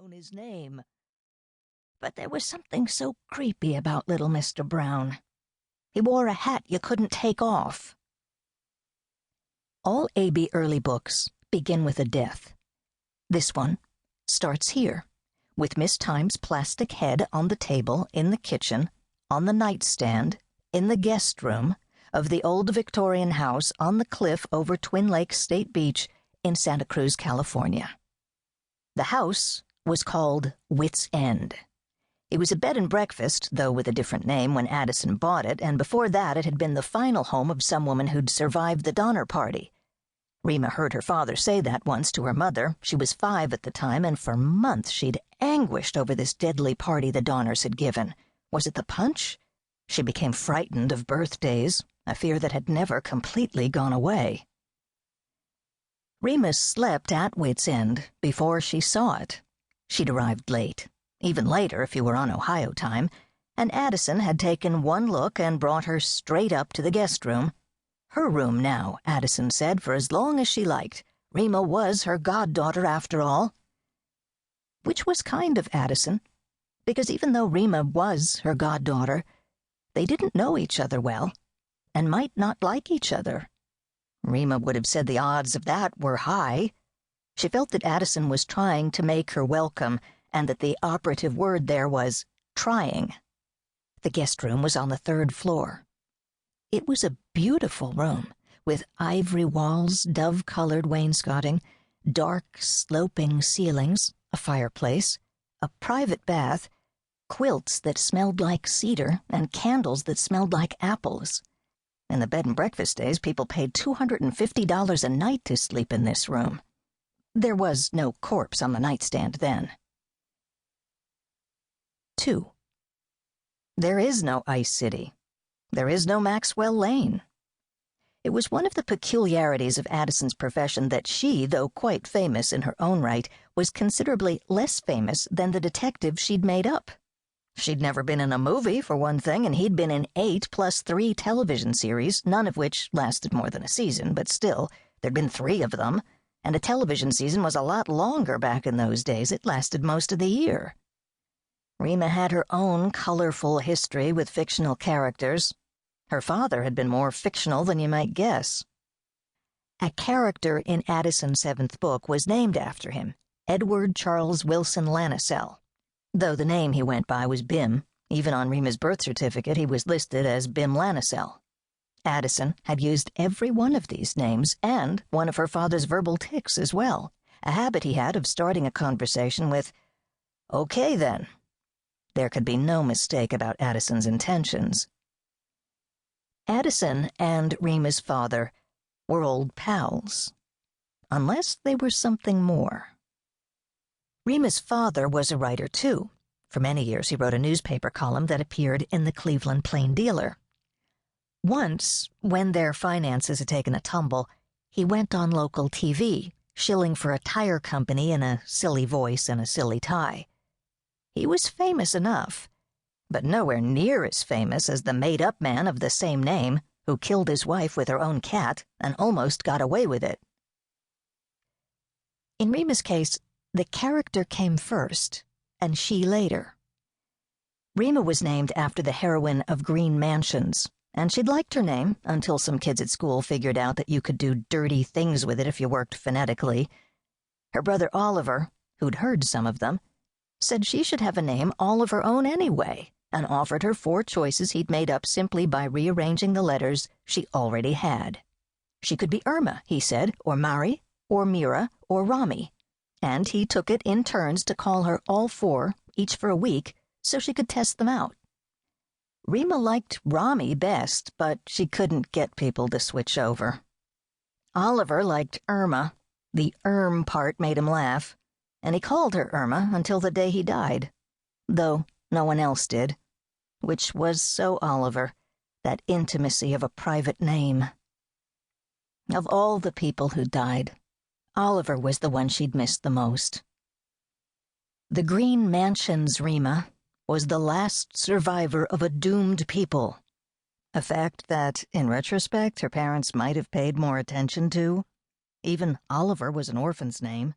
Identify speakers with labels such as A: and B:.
A: known his name. But there was something so creepy about little Mr. Brown. He wore a hat you couldn't take off. All A.B. Early books begin with a death. This one starts here, with Miss Time's plastic head on the table in the kitchen, on the nightstand, in the guest room of the old Victorian house on the cliff over Twin Lakes State Beach in Santa Cruz, California. The house was called Wit's End. It was a bed and breakfast, though with a different name, when Addison bought it, and before that it had been the final home of some woman who'd survived the Donner Party. Rima heard her father say that once to her mother. She was 5 at the time, and for months she'd anguished over this deadly party the Donners had given. Was it the punch? She became frightened of birthdays, a fear that had never completely gone away. Rima slept at Wit's End before she saw it. She'd arrived late, even later if you were on Ohio time, and Addison had taken one look and brought her straight up to the guest room. Her room now, Addison said, for as long as she liked. Rima was her goddaughter after all. Which was kind of Addison, because even though Rima was her goddaughter, they didn't know each other well, and might not like each other. Rima would have said the odds of that were high. She felt that Addison was trying to make her welcome, and that the operative word there was trying. The guest room was on the 3rd floor. It was a beautiful room, with ivory walls, dove-colored wainscoting, dark, sloping ceilings, a fireplace, a private bath, quilts that smelled like cedar, and candles that smelled like apples. In the bed and breakfast days, people paid $250 a night to sleep in this room. There was no corpse on the nightstand then. 2. There is no Ice City. There is no Maxwell Lane. It was one of the peculiarities of Addison's profession that she, though quite famous in her own right, was considerably less famous than the detective she'd made up. She'd never been in a movie, for one thing, and he'd been in 8 plus 3 television series, none of which lasted more than a season, but still, there'd been 3 of them, and a television season was a lot longer back in those days. It lasted most of the year. Rima had her own colorful history with fictional characters. Her father had been more fictional than you might guess. A character in Addison's 7th book was named after him, Edward Charles Wilson Lansill, though the name he went by was Bim. Even on Rima's birth certificate he was listed as Bim Lansill. Addison had used every one of these names, and one of her father's verbal tics as well, a habit he had of starting a conversation with, "Okay, then." There could be no mistake about Addison's intentions. Addison and Rima's father were old pals, unless they were something more. Rima's father was a writer, too. For many years he wrote a newspaper column that appeared in the Cleveland Plain Dealer. Once, when their finances had taken a tumble, he went on local TV, shilling for a tire company in a silly voice and a silly tie. He was famous enough, but nowhere near as famous as the made-up man of the same name who killed his wife with her own cat and almost got away with it. In Rima's case, the character came first, and she later. Rima was named after the heroine of Green Mansions, and she'd liked her name until some kids at school figured out that you could do dirty things with it if you worked phonetically. Her brother Oliver, who'd heard some of them, said she should have a name all of her own anyway, and offered her 4 choices he'd made up simply by rearranging the letters she already had. She could be Irma, he said, or Mari, or Mira, or Rami, and he took it in turns to call her all 4, each for a week, so she could test them out. Rima liked Rami best, but she couldn't get people to switch over. Oliver liked Irma. The part made him laugh, and he called her Irma until the day he died, though no one else did, which was so Oliver, that intimacy of a private name. Of all the people who died, Oliver was the one she'd missed the most. The Green Mansions Rima was the last survivor of a doomed people, a fact that, in retrospect, her parents might have paid more attention to. Even Oliver was an orphan's name.